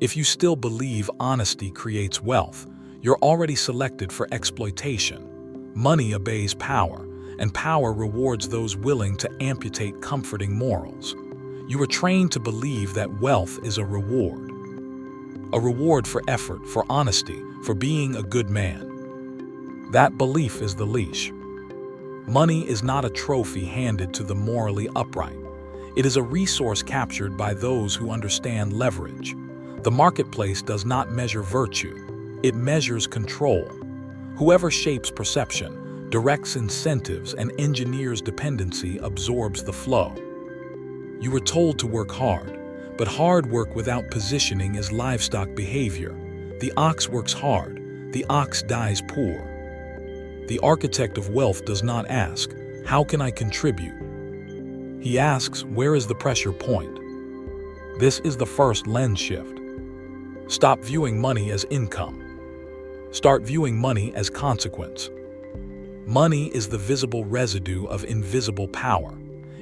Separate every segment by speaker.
Speaker 1: If you still believe honesty creates wealth, you're already selected for exploitation. Money obeys power, and power rewards those willing to amputate comforting morals. You are trained to believe that wealth is a reward for effort, for honesty, for being a good man. That belief is the leash. Money is not a trophy handed to the morally upright. It is a resource captured by those who understand leverage. The marketplace does not measure virtue. It measures control. Whoever shapes perception, directs incentives, and engineers dependency absorbs the flow. You were told to work hard, but hard work without positioning is livestock behavior. The ox works hard, the ox dies poor. The architect of wealth does not ask, "How can I contribute?" He asks, "Where is the pressure point?" This is the first lens shift. Stop viewing money as income. Start viewing money as consequence. Money is the visible residue of invisible power.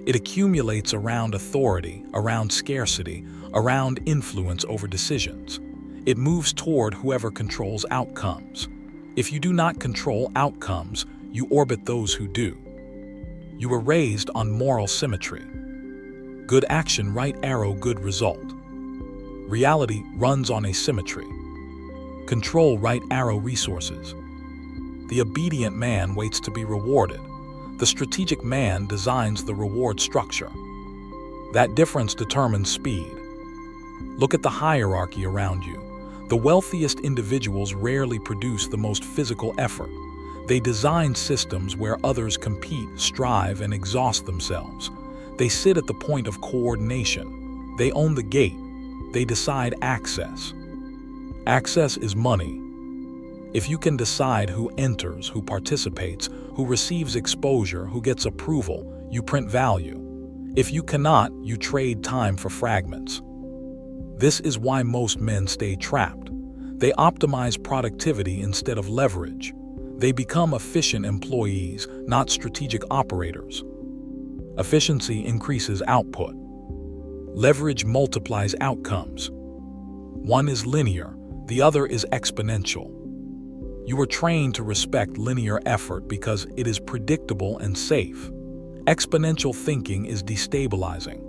Speaker 1: It accumulates around authority, around scarcity, around influence over decisions. It moves toward whoever controls outcomes. If you do not control outcomes, you orbit those who do. You were raised on moral symmetry. Good action, right arrow, good result. Reality runs on asymmetry. Control, right arrow, resources. The obedient man waits to be rewarded. The strategic man designs the reward structure. That difference determines speed. Look at the hierarchy around you. The wealthiest individuals rarely produce the most physical effort. They design systems where others compete, strive, and exhaust themselves. They sit at the point of coordination. They own the gate. They decide access. Access is money. If you can decide who enters, who participates, who receives exposure, who gets approval, you print value. If you cannot, you trade time for fragments. This is why most men stay trapped. They optimize productivity instead of leverage. They become efficient employees, not strategic operators. Efficiency increases output. Leverage multiplies outcomes. One is linear, the other is exponential. You were trained to respect linear effort because it is predictable and safe. Exponential thinking is destabilizing.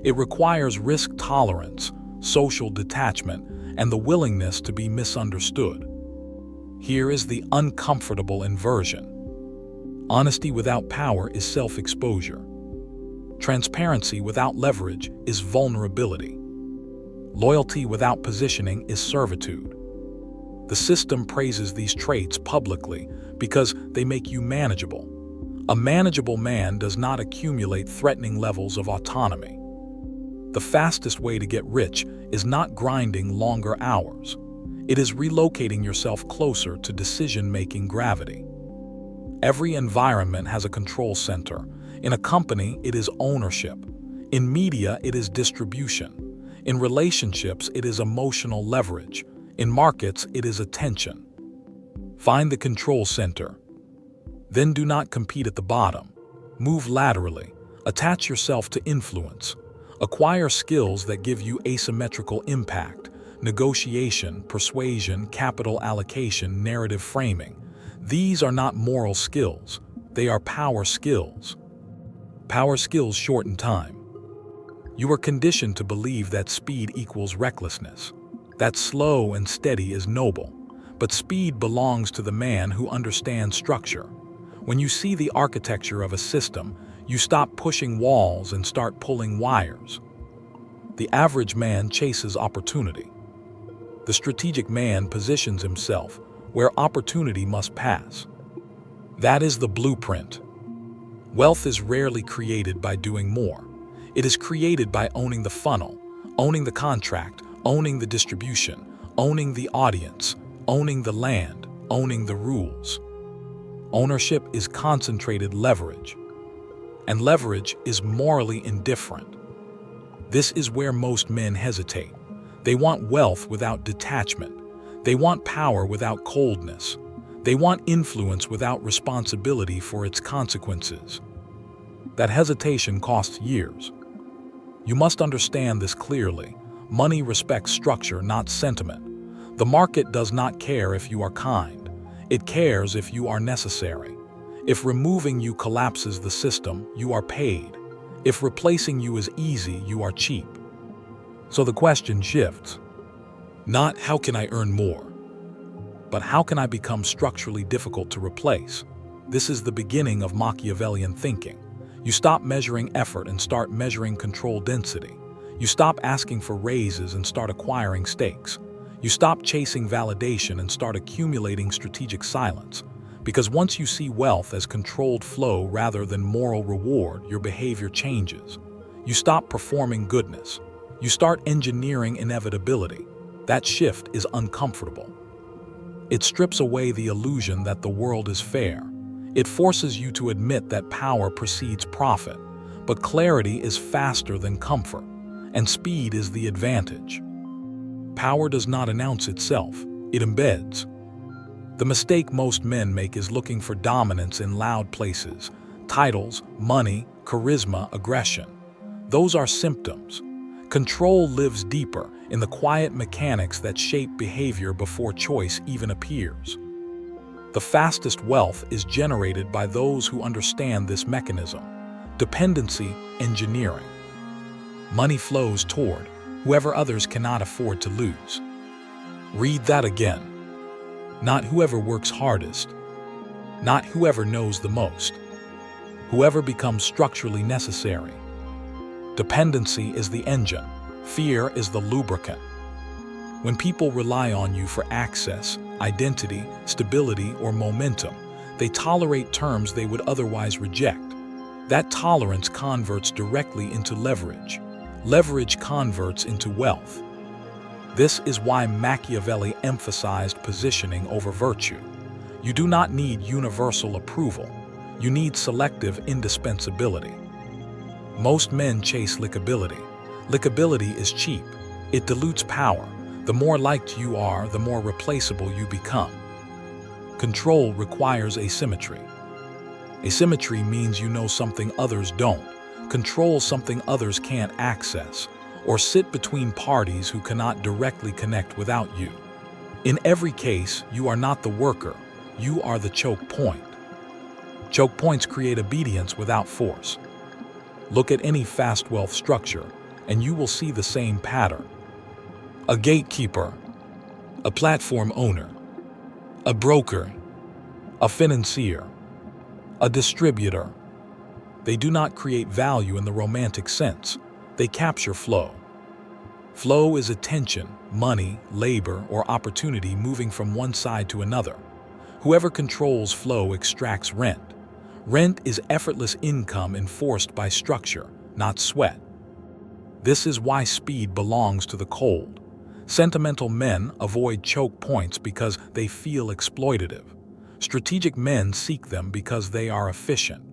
Speaker 1: It requires risk tolerance, social detachment, and the willingness to be misunderstood. Here is the uncomfortable inversion. Honesty without power is self-exposure. Transparency without leverage is vulnerability. Loyalty without positioning is servitude. The system praises these traits publicly because they make you manageable. A manageable man does not accumulate threatening levels of autonomy. The fastest way to get rich is not grinding longer hours. It is relocating yourself closer to decision-making gravity. Every environment has a control center. In a company, it is ownership. In media, it is distribution. In relationships, it is emotional leverage. In markets, it is attention. Find the control center. Then do not compete at the bottom. Move laterally. Attach yourself to influence. Acquire skills that give you asymmetrical impact: negotiation, persuasion, capital allocation, narrative framing. These are not moral skills. They are power skills. Power skills shorten time. You are conditioned to believe that speed equals recklessness, that slow and steady is noble, but speed belongs to the man who understands structure. When you see the architecture of a system, you stop pushing walls and start pulling wires. The average man chases opportunity. The strategic man positions himself where opportunity must pass. That is the blueprint. Wealth is rarely created by doing more. It is created by owning the funnel, owning the contract, owning the distribution, owning the audience, owning the land, owning the rules. Ownership is concentrated leverage, and leverage is morally indifferent. This is where most men hesitate. They want wealth without detachment. They want power without coldness. They want influence without responsibility for its consequences. That hesitation costs years. You must understand this clearly. Money respects structure, not sentiment. The market does not care if you are kind. It cares if you are necessary. If removing you collapses the system, you are paid. If replacing you is easy, you are cheap. So the question shifts. Not how can I earn more, but how can I become structurally difficult to replace? This is the beginning of Machiavellian thinking. You stop measuring effort and start measuring control density. You stop asking for raises and start acquiring stakes. You stop chasing validation and start accumulating strategic silence. Because once you see wealth as controlled flow rather than moral reward, your behavior changes. You stop performing goodness. You start engineering inevitability. That shift is uncomfortable. It strips away the illusion that the world is fair. It forces you to admit that power precedes profit, but clarity is faster than comfort, and speed is the advantage. Power does not announce itself, it embeds. The mistake most men make is looking for dominance in loud places: titles, money, charisma, aggression. Those are symptoms. Control lives deeper, in the quiet mechanics that shape behavior before choice even appears. The fastest wealth is generated by those who understand this mechanism. Dependency engineering. Money flows toward whoever others cannot afford to lose. Read that again. Not whoever works hardest. Not whoever knows the most. Whoever becomes structurally necessary. Dependency is the engine. Fear is the lubricant. When people rely on you for access, identity, stability, or momentum, they tolerate terms they would otherwise reject. That tolerance converts directly into leverage. Leverage converts into wealth. This is why Machiavelli emphasized positioning over virtue. You do not need universal approval. You need selective indispensability. Most men chase likability. Likability is cheap. It dilutes power. The more liked you are, the more replaceable you become. Control requires asymmetry. Asymmetry means you know something others don't, control something others can't access, or sit between parties who cannot directly connect without you. In every case, you are not the worker, you are the choke point. Choke points create obedience without force. Look at any fast wealth structure, and you will see the same pattern. A gatekeeper, a platform owner, a broker, a financier, a distributor. They do not create value in the romantic sense. They capture flow. Flow is attention, money, labor, or opportunity moving from one side to another. Whoever controls flow extracts rent. Rent is effortless income enforced by structure, not sweat. This is why speed belongs to the cold. Sentimental men avoid choke points because they feel exploitative. Strategic men seek them because they are efficient.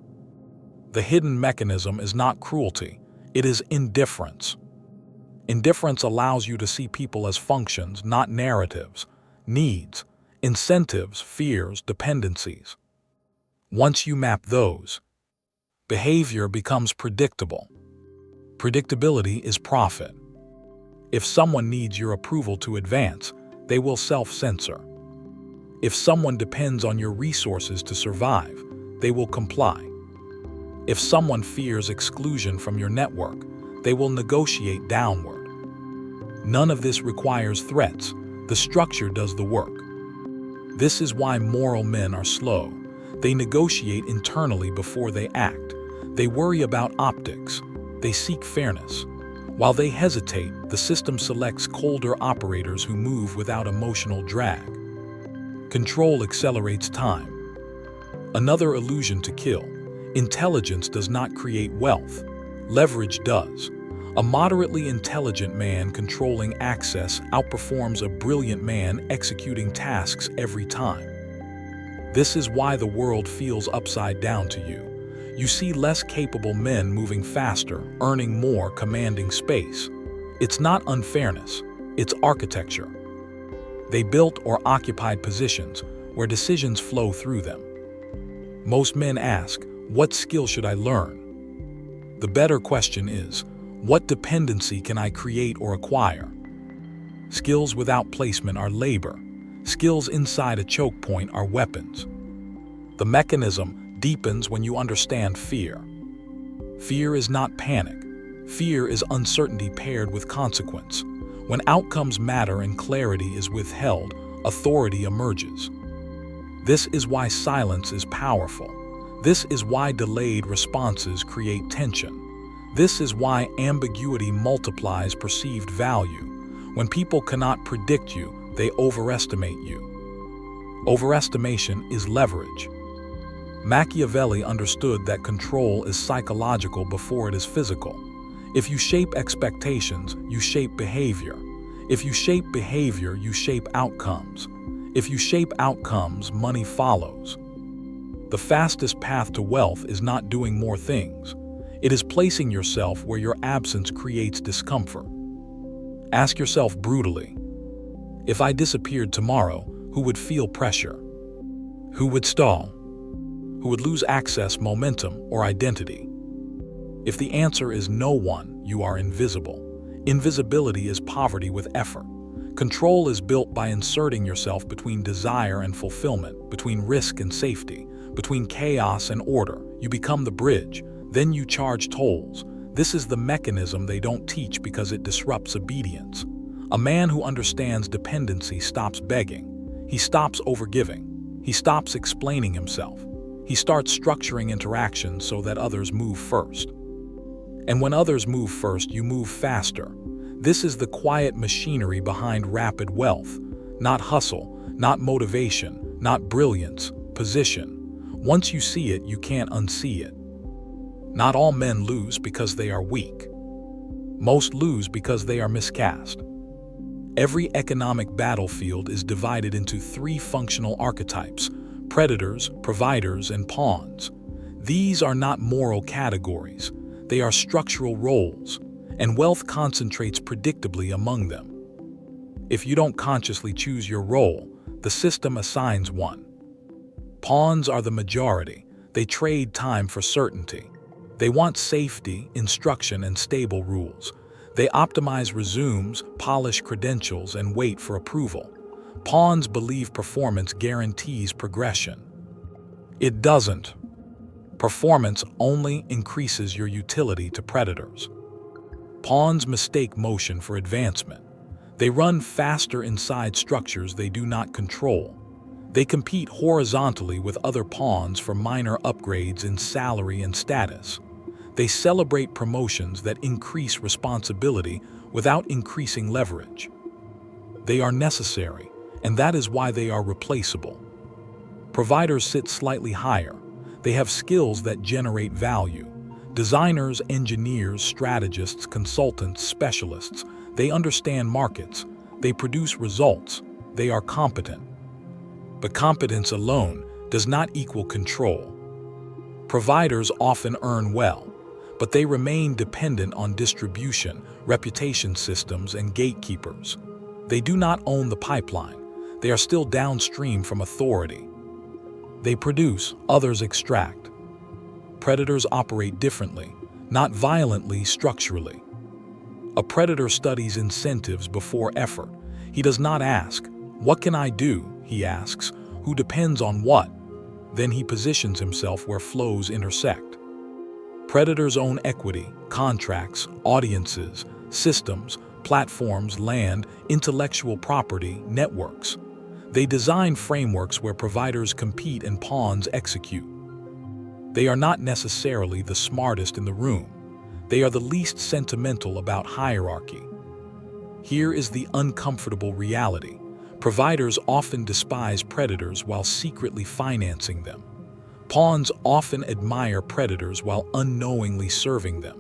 Speaker 1: The hidden mechanism is not cruelty, it is indifference. Indifference allows you to see people as functions, not narratives, needs, incentives, fears, dependencies. Once you map those, behavior becomes predictable. Predictability is profit. If someone needs your approval to advance, they will self-censor. If someone depends on your resources to survive, they will comply. If someone fears exclusion from your network, they will negotiate downward. None of this requires threats. The structure does the work. This is why moral men are slow. They negotiate internally before they act. They worry about optics. They seek fairness. While they hesitate, the system selects colder operators who move without emotional drag. Control accelerates time. Another illusion to kill. Intelligence does not create wealth. Leverage does. A moderately intelligent man controlling access outperforms a brilliant man executing tasks every time. This is why the world feels upside down to you. You see less capable men moving faster, earning more, commanding space. It's not unfairness, it's architecture. They built or occupied positions where decisions flow through them. Most men ask, what skill should I learn? The better question is, What dependency can I create or acquire? Skills without placement are labor. Skills inside a choke point are weapons. The mechanism deepens when you understand fear. Fear is not panic. Fear is uncertainty paired with consequence. When outcomes matter and clarity is withheld, authority emerges. This is why silence is powerful. This is why delayed responses create tension. This is why ambiguity multiplies perceived value. When people cannot predict you, they overestimate you. Overestimation is leverage. Machiavelli understood that control is psychological before it is physical. If you shape expectations, you shape behavior. If you shape behavior, you shape outcomes. If you shape outcomes, money follows. The fastest path to wealth is not doing more things. It is placing yourself where your absence creates discomfort. Ask yourself brutally, if I disappeared tomorrow, who would feel pressure? Who would stall? Who would lose access, momentum, or identity? If the answer is no one, you are invisible. Invisibility is poverty with effort. Control is built by inserting yourself between desire and fulfillment, between risk and safety, between chaos and order. You become the bridge, then you charge tolls. This is the mechanism they don't teach because it disrupts obedience. A man who understands dependency stops begging. He stops overgiving. He stops explaining himself. He starts structuring interactions so that others move first. And when others move first, you move faster. This is the quiet machinery behind rapid wealth. Not hustle, not motivation, not brilliance, position. Once you see it, you can't unsee it. Not all men lose because they are weak. Most lose because they are miscast. Every economic battlefield is divided into 3 functional archetypes: predators, providers, and pawns. These are not moral categories. They are structural roles, and wealth concentrates predictably among them. If you don't consciously choose your role, the system assigns one. Pawns are the majority. They trade time for certainty. They want safety, instruction, and stable rules. They optimize resumes, polish credentials, and wait for approval. Pawns believe performance guarantees progression. It doesn't. Performance only increases your utility to predators. Pawns mistake motion for advancement. They run faster inside structures they do not control. They compete horizontally with other pawns for minor upgrades in salary and status. They celebrate promotions that increase responsibility without increasing leverage. They are necessary, and that is why they are replaceable. Providers sit slightly higher. They have skills that generate value. Designers, engineers, strategists, consultants, specialists, they understand markets. They produce results. They are competent. But competence alone does not equal control. Providers often earn well, but they remain dependent on distribution, reputation systems, and gatekeepers. They do not own the pipeline. They are still downstream from authority. They produce, others extract. Predators operate differently, not violently, structurally. A predator studies incentives before effort. He does not ask, "What can I do?" He asks, "Who depends on what?" Then he positions himself where flows intersect. Predators own equity, contracts, audiences, systems, platforms, land, intellectual property, networks. They design frameworks where providers compete and pawns execute. They are not necessarily the smartest in the room. They are the least sentimental about hierarchy. Here is the uncomfortable reality. Providers often despise predators while secretly financing them. Pawns often admire predators while unknowingly serving them.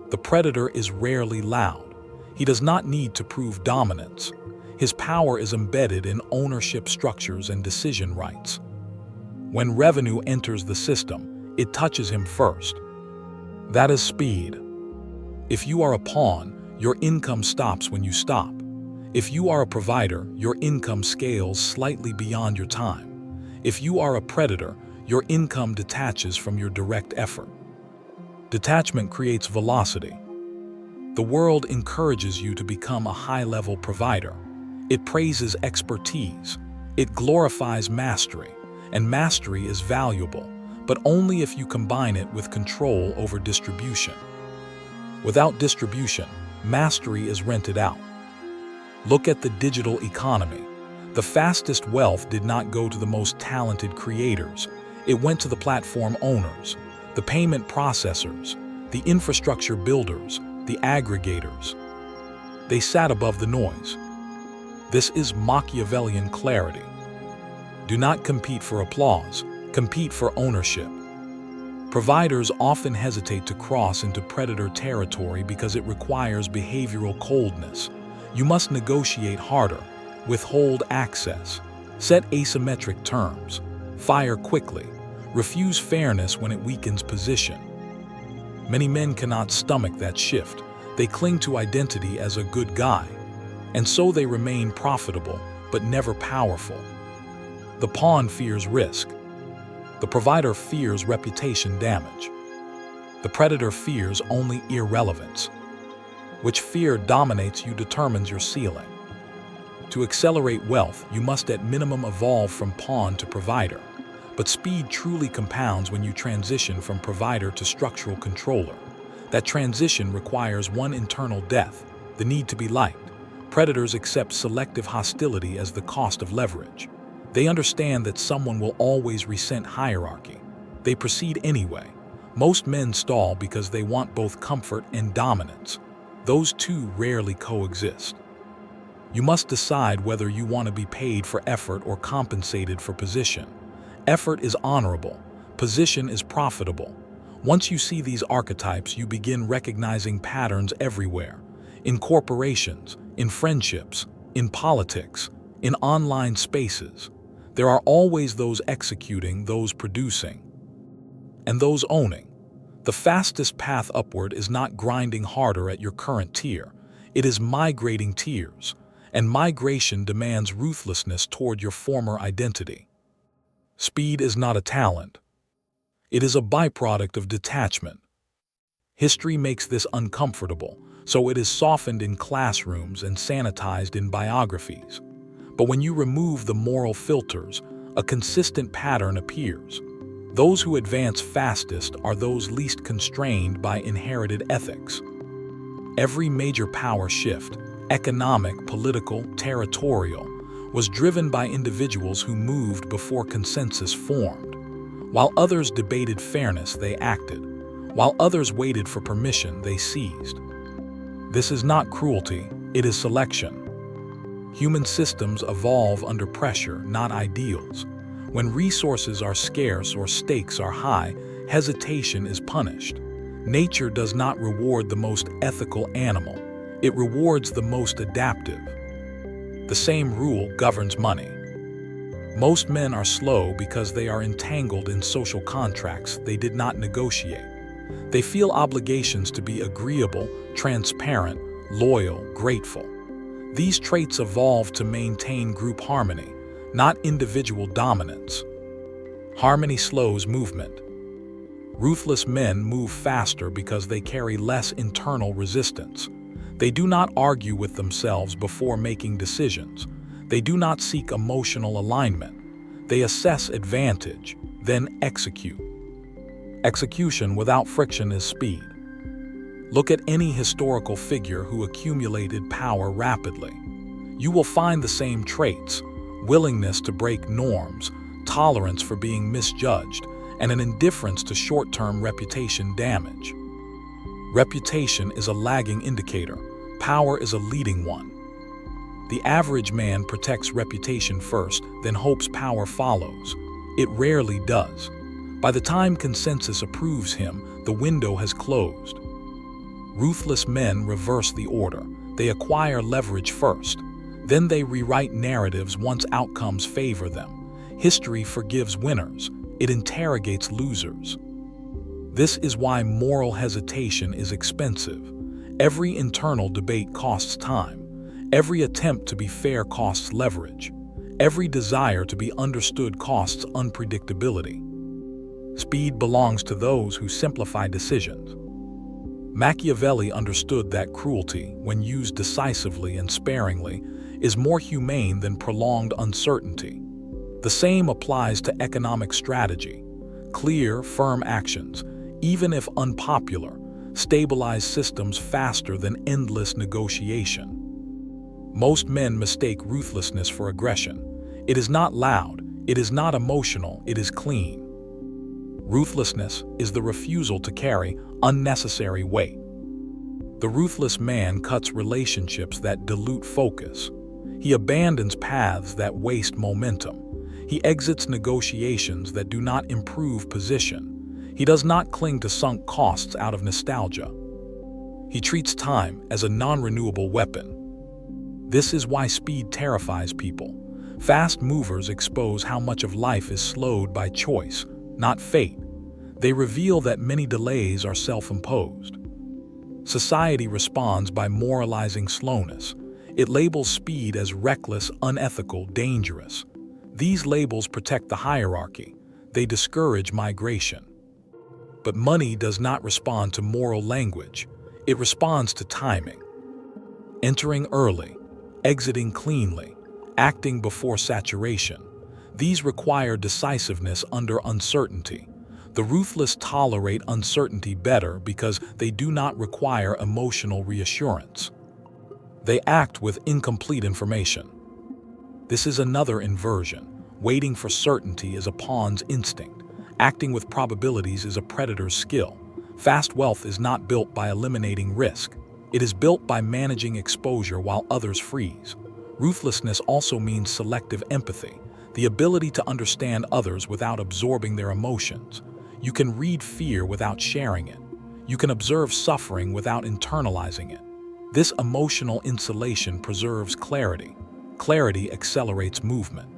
Speaker 1: The predator is rarely loud. He does not need to prove dominance. His power is embedded in ownership structures and decision rights. When revenue enters the system, it touches him first. That is speed. If you are a pawn, your income stops when you stop. If you are a provider, your income scales slightly beyond your time. If you are a predator, your income detaches from your direct effort. Detachment creates velocity. The world encourages you to become a high-level provider. It praises expertise. It glorifies mastery, and mastery is valuable, but only if you combine it with control over distribution. Without distribution, mastery is rented out. Look at the digital economy. The fastest wealth did not go to the most talented creators. It went to the platform owners, the payment processors, the infrastructure builders, the aggregators. They sat above the noise. This is Machiavellian clarity. Do not compete for applause, compete for ownership. Providers often hesitate to cross into predator territory because it requires behavioral coldness. You must negotiate harder, withhold access, set asymmetric terms, fire quickly, refuse fairness when it weakens position. Many men cannot stomach that shift. They cling to identity as a good guy, and so they remain profitable but never powerful. The pawn fears risk. The provider fears reputation damage. The predator fears only irrelevance. Which fear dominates you determines your ceiling. To accelerate wealth, you must at minimum evolve from pawn to provider. But speed truly compounds when you transition from provider to structural controller. That transition requires one internal death, the need to be liked. Predators accept selective hostility as the cost of leverage. They understand that someone will always resent hierarchy. They proceed anyway. Most men stall because they want both comfort and dominance. Those two rarely coexist. You must decide whether you want to be paid for effort or compensated for position. Effort is honorable. Position is profitable. Once you see these archetypes, you begin recognizing patterns everywhere. In corporations, in friendships, in politics, in online spaces. There are always those executing, those producing, and those owning. The fastest path upward is not grinding harder at your current tier. It is migrating tiers, and migration demands ruthlessness toward your former identity. Speed is not a talent. It is a byproduct of detachment. History makes this uncomfortable, so it is softened in classrooms and sanitized in biographies. But when you remove the moral filters, a consistent pattern appears. Those who advance fastest are those least constrained by inherited ethics. Every major power shift, economic, political, territorial, was driven by individuals who moved before consensus formed. While others debated fairness, they acted. While others waited for permission, they seized. This is not cruelty, it is selection. Human systems evolve under pressure, not ideals. When resources are scarce or stakes are high, hesitation is punished. Nature does not reward the most ethical animal. It rewards the most adaptive. The same rule governs money. Most men are slow because they are entangled in social contracts they did not negotiate. They feel obligations to be agreeable, transparent, loyal, grateful. These traits evolve to maintain group harmony, not individual dominance. Harmony slows movement. Ruthless men move faster because they carry less internal resistance. They do not argue with themselves before making decisions. They do not seek emotional alignment. They assess advantage, then execute. Execution without friction is speed. Look at any historical figure who accumulated power rapidly. You will find the same traits: willingness to break norms, tolerance for being misjudged, and an indifference to short-term reputation damage. Reputation is a lagging indicator. Power is a leading one. The average man protects reputation first, then hopes power follows. It rarely does. By the time consensus approves him, the window has closed. Ruthless men reverse the order. They acquire leverage first. Then they rewrite narratives once outcomes favor them. History forgives winners. It interrogates losers. This is why moral hesitation is expensive. Every internal debate costs time. Every attempt to be fair costs leverage. Every desire to be understood costs unpredictability. Speed belongs to those who simplify decisions. Machiavelli understood that cruelty, when used decisively and sparingly, is more humane than prolonged uncertainty. The same applies to economic strategy. Clear, firm actions, even if unpopular, stabilize systems faster than endless negotiation. Most men mistake ruthlessness for aggression. It is not loud, it is not emotional, it is clean. Ruthlessness is the refusal to carry unnecessary weight. The ruthless man cuts relationships that dilute focus. He abandons paths that waste momentum. He exits negotiations that do not improve position. He does not cling to sunk costs out of nostalgia. He treats time as a non-renewable weapon. This is why speed terrifies people. Fast movers expose how much of life is slowed by choice, not fate. They reveal that many delays are self-imposed. Society responds by moralizing slowness. It labels speed as reckless, unethical, dangerous. These labels protect the hierarchy. They discourage migration. But money does not respond to moral language. It responds to timing. Entering early, exiting cleanly, acting before saturation. These require decisiveness under uncertainty. The ruthless tolerate uncertainty better because they do not require emotional reassurance. They act with incomplete information. This is another inversion. Waiting for certainty is a pawn's instinct. Acting with probabilities is a predator's skill. Fast wealth is not built by eliminating risk. It is built by managing exposure while others freeze. Ruthlessness also means selective empathy, the ability to understand others without absorbing their emotions. You can read fear without sharing it. You can observe suffering without internalizing it. This emotional insulation preserves clarity. Clarity accelerates movement.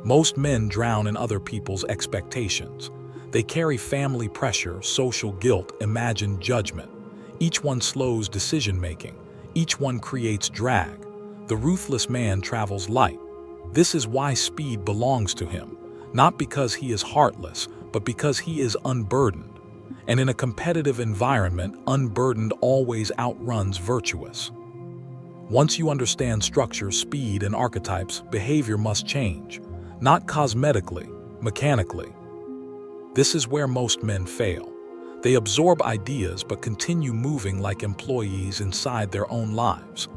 Speaker 1: Most men drown in other people's expectations. They carry family pressure, social guilt, imagined judgment. Each one slows decision-making. Each one creates drag. The ruthless man travels light. This is why speed belongs to him, not because he is heartless, but because he is unburdened. And in a competitive environment, unburdened always outruns virtuous. Once you understand structure, speed, and archetypes, behavior must change, not cosmetically, mechanically. This is where most men fail. They absorb ideas but continue moving like employees inside their own lives.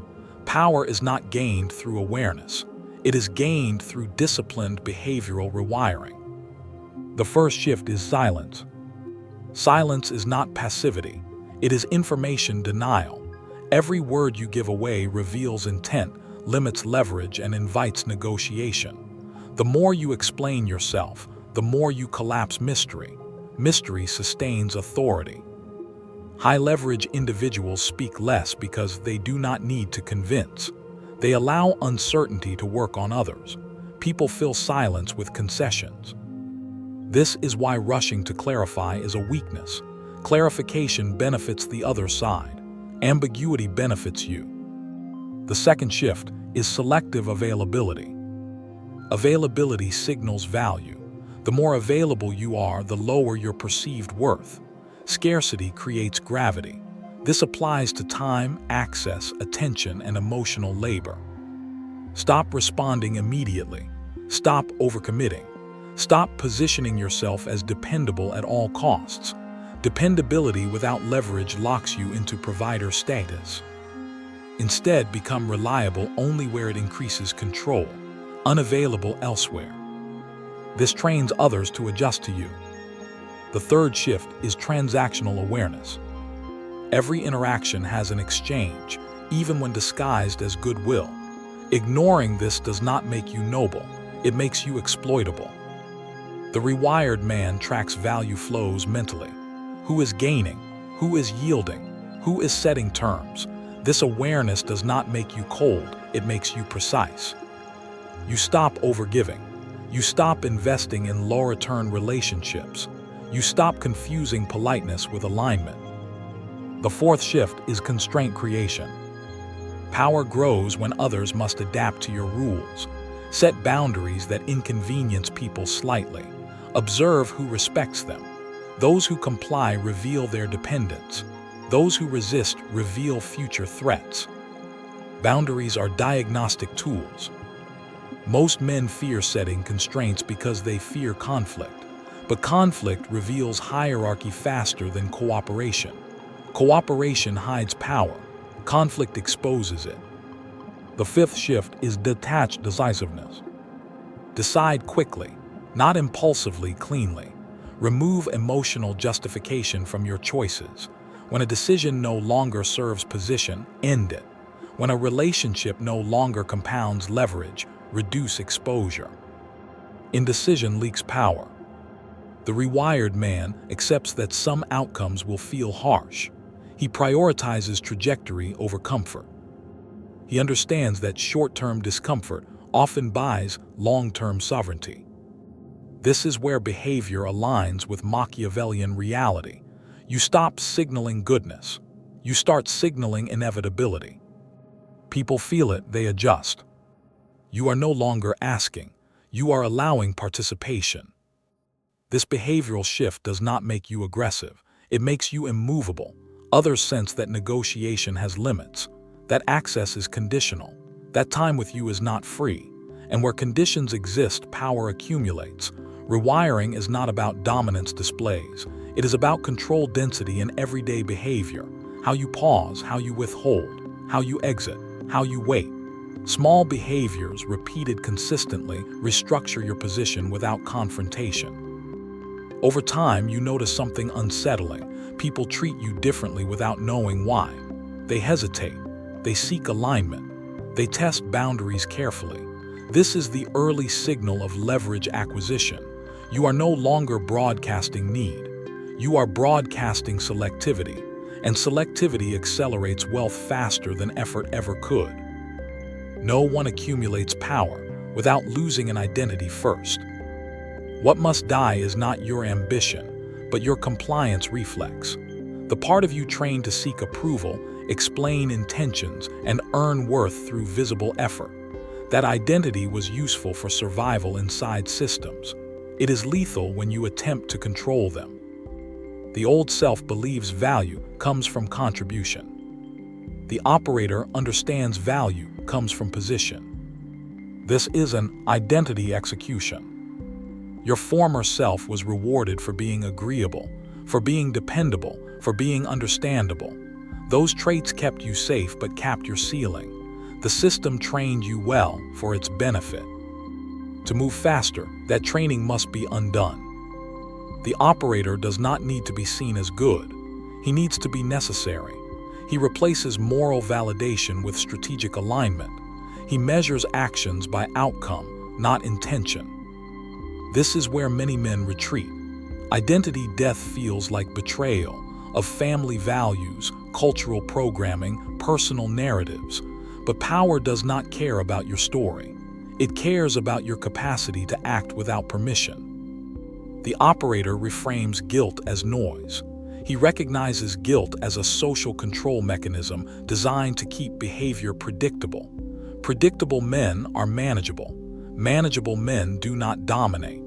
Speaker 1: Power is not gained through awareness. It is gained through disciplined behavioral rewiring. The first shift is silence. Silence is not passivity. It is information denial. Every word you give away reveals intent, limits leverage, and invites negotiation. The more you explain yourself, the more you collapse mystery. Mystery sustains authority. High-leverage individuals speak less because they do not need to convince. They allow uncertainty to work on others. People fill silence with concessions. This is why rushing to clarify is a weakness. Clarification benefits the other side. Ambiguity benefits you. The second shift is selective availability. Availability signals value. The more available you are, the lower your perceived worth. Scarcity creates gravity. This applies to time, access, attention, and emotional labor. Stop responding immediately. Stop overcommitting. Stop positioning yourself as dependable at all costs. Dependability without leverage locks you into provider status. Instead, become reliable only where it increases control, unavailable elsewhere. This trains others to adjust to you. The third shift is transactional awareness. Every interaction has an exchange, even when disguised as goodwill. Ignoring this does not make you noble, it makes you exploitable. The rewired man tracks value flows mentally. Who is gaining? Who is yielding? Who is setting terms? This awareness does not make you cold, it makes you precise. You stop overgiving. You stop investing in low-return relationships. You stop confusing politeness with alignment. The fourth shift is constraint creation. Power grows when others must adapt to your rules. Set boundaries that inconvenience people slightly. Observe who respects them. Those who comply reveal their dependence. Those who resist reveal future threats. Boundaries are diagnostic tools. Most men fear setting constraints because they fear conflict. But conflict reveals hierarchy faster than cooperation. Cooperation hides power. Conflict exposes it. The fifth shift is detached decisiveness. Decide quickly, not impulsively, cleanly. Remove emotional justification from your choices. When a decision no longer serves position, end it. When a relationship no longer compounds leverage, reduce exposure. Indecision leaks power. The rewired man accepts that some outcomes will feel harsh. He prioritizes trajectory over comfort. He understands that short-term discomfort often buys long-term sovereignty. This is where behavior aligns with Machiavellian reality. You stop signaling goodness. You start signaling inevitability. People feel it, they adjust. You are no longer asking. You are allowing participation. This behavioral shift does not make you aggressive. It makes you immovable. Others sense that negotiation has limits, that access is conditional, that time with you is not free. And where conditions exist, power accumulates. Rewiring is not about dominance displays. It is about control density in everyday behavior. How you pause, how you withhold, how you exit, how you wait. Small behaviors repeated consistently restructure your position without confrontation. Over time, you notice something unsettling. People treat you differently without knowing why. They hesitate. They seek alignment. They test boundaries carefully. This is the early signal of leverage acquisition. You are no longer broadcasting need. You are broadcasting selectivity, and selectivity accelerates wealth faster than effort ever could. No one accumulates power without losing an identity first. What must die is not your ambition, but your compliance reflex. The part of you trained to seek approval, explain intentions, and earn worth through visible effort. That identity was useful for survival inside systems. It is lethal when you attempt to control them. The old self believes value comes from contribution. The operator understands value comes from position. This is an identity execution. Your former self was rewarded for being agreeable, for being dependable, for being understandable. Those traits kept you safe but capped your ceiling. The system trained you well for its benefit. To move faster, that training must be undone. The operator does not need to be seen as good. He needs to be necessary. He replaces moral validation with strategic alignment. He measures actions by outcome, not intention. This is where many men retreat. Identity death feels like betrayal of family values, cultural programming, personal narratives. But power does not care about your story. It cares about your capacity to act without permission. The operator reframes guilt as noise. He recognizes guilt as a social control mechanism designed to keep behavior predictable. Predictable men are manageable. Manageable men do not dominate.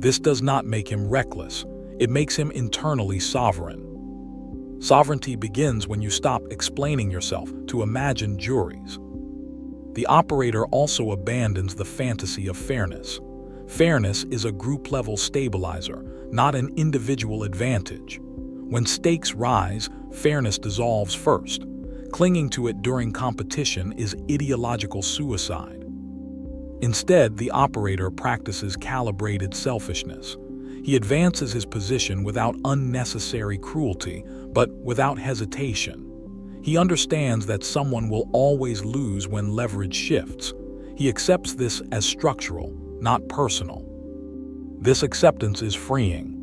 Speaker 1: This does not make him reckless. It makes him internally sovereign. Sovereignty begins when you stop explaining yourself to imagined juries. The operator also abandons the fantasy of fairness. Fairness is a group-level stabilizer, not an individual advantage. When stakes rise, fairness dissolves first. Clinging to it during competition is ideological suicide. Instead, the operator practices calibrated selfishness. He advances his position without unnecessary cruelty, but without hesitation. He understands that someone will always lose when leverage shifts. He accepts this as structural, not personal. This acceptance is freeing.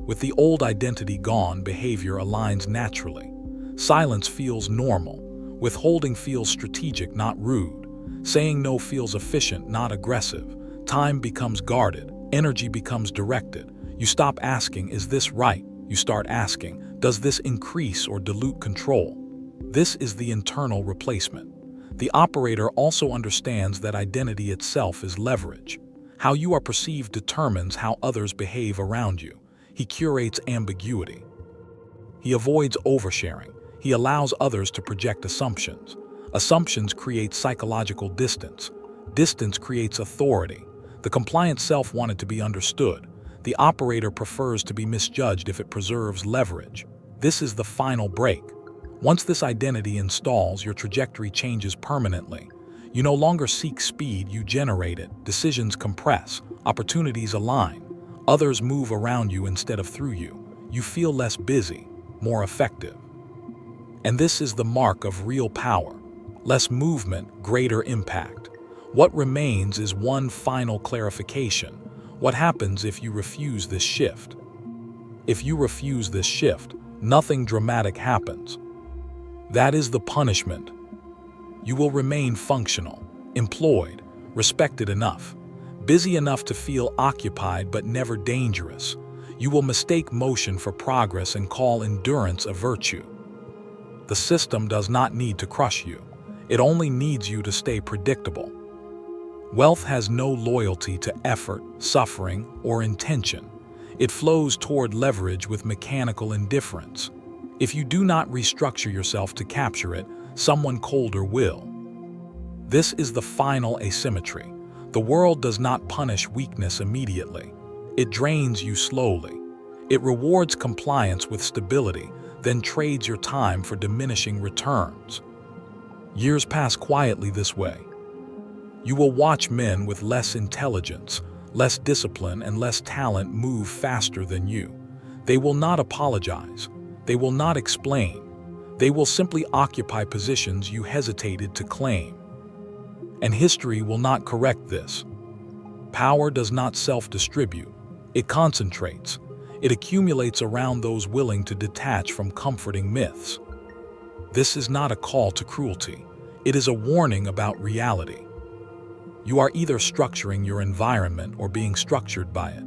Speaker 1: With the old identity gone, behavior aligns naturally. Silence feels normal. Withholding feels strategic, not rude. Saying no feels efficient, not aggressive. Time becomes guarded. Energy becomes directed. You stop asking, "Is this right?" You start asking, "Does this increase or dilute control?" This is the internal replacement. The operator also understands that identity itself is leverage. How you are perceived determines how others behave around you. He curates ambiguity. He avoids oversharing. He allows others to project assumptions. Assumptions create psychological distance. Distance creates authority. The compliant self wanted to be understood. The operator prefers to be misjudged if it preserves leverage. This is the final break. Once this identity installs, your trajectory changes permanently. You no longer seek speed, you generate it. Decisions compress. Opportunities align. Others move around you instead of through you. You feel less busy, more effective. And this is the mark of real power. Less movement, greater impact. What remains is one final clarification. What happens if you refuse this shift? If you refuse this shift, nothing dramatic happens. That is the punishment. You will remain functional, employed, respected enough, busy enough to feel occupied but never dangerous. You will mistake motion for progress and call endurance a virtue. The system does not need to crush you. It only needs you to stay predictable. Wealth has no loyalty to effort, suffering, or intention. It flows toward leverage with mechanical indifference. If you do not restructure yourself to capture it, someone colder will. This is the final asymmetry. The world does not punish weakness immediately. It drains you slowly. It rewards compliance with stability, then trades your time for diminishing returns. Years pass quietly this way. You will watch men with less intelligence, less discipline, and less talent move faster than you. They will not apologize. They will not explain. They will simply occupy positions you hesitated to claim. And history will not correct this. Power does not self-distribute. It concentrates. It accumulates around those willing to detach from comforting myths. This is not a call to cruelty. It is a warning about reality. You are either structuring your environment or being structured by it.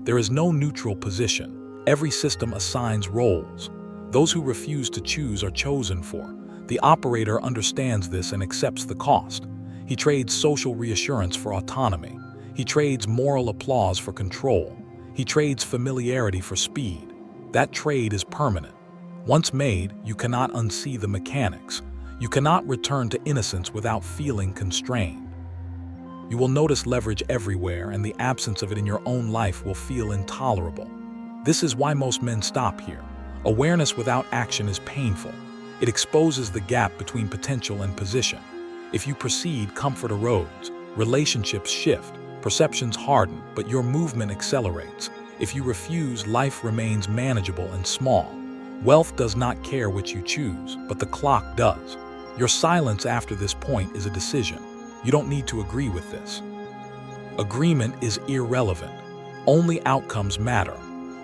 Speaker 1: There is no neutral position. Every system assigns roles. Those who refuse to choose are chosen for. The operator understands this and accepts the cost. He trades social reassurance for autonomy. He trades moral applause for control. He trades familiarity for speed. That trade is permanent. Once made, you cannot unsee the mechanics. You cannot return to innocence without feeling constrained. You will notice leverage everywhere, and the absence of it in your own life will feel intolerable. This is why most men stop here. Awareness without action is painful. It exposes the gap between potential and position. If you proceed, comfort erodes, relationships shift, perceptions harden, but your movement accelerates. If you refuse, life remains manageable and small. Wealth does not care which you choose, but the clock does. Your silence after this point is a decision. You don't need to agree with this. Agreement is irrelevant. Only outcomes matter.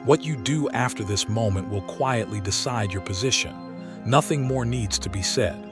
Speaker 1: What you do after this moment will quietly decide your position. Nothing more needs to be said.